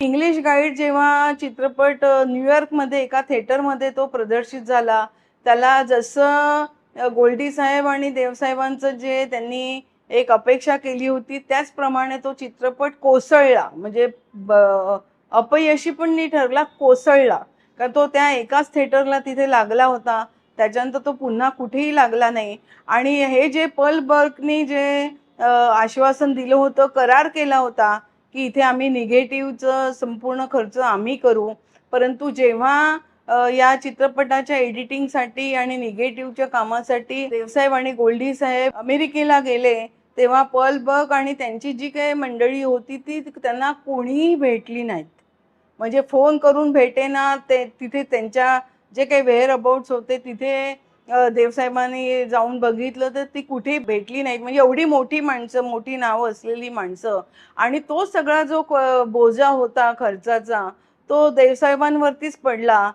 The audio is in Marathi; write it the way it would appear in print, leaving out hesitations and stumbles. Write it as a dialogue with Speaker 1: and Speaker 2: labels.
Speaker 1: इंग्लिश गाईड जेव्हा चित्रपट न्यूयॉर्कमध्ये एका थिएटरमध्ये तो प्रदर्शित झाला, त्याला जसं गोल्डी साहेब आणि देवसाहेबांचं जे त्यांनी एक अपेक्षा केली होती, त्याचप्रमाणे तो चित्रपट कोसळला. म्हणजे अपयशी पण नाही ठरला, कोसळला. कारण तो त्या एकाच थिएटरला तिथे लागला होता. त्याच्यानंतर तो पुन्हा कुठेही लागला नाही. आणि हे जे पल बर्कनी जे आश्वासन दिलं होतं, करार केला होता, की इथे आम्ही निगेटिव्हचं संपूर्ण खर्च आम्ही करू. परंतु जेव्हा या चित्रपटाच्या एडिटिंगसाठी आणि निगेटिव्हच्या कामासाठी देवसाहेब आणि गोल्डी साहेब अमेरिकेला गेले, तेव्हा पल बर्ग आणि त्यांची जी काही मंडळी होती ती त्यांना कोणीही भेटली नाहीत. म्हणजे फोन करून भेटेना, ते तिथे त्यांच्या जे काही वेअर अबाउट्स होते तिथे देवसाहेबांनी जाऊन बघितलं तर ती कुठेही भेटली नाहीत. म्हणजे एवढी मोठी माणसं, मोठी नावं असलेली माणसं आणि तो सगळा जो बोजा होता खर्चाचा, तो देवसाहेबांवरतीच पडला.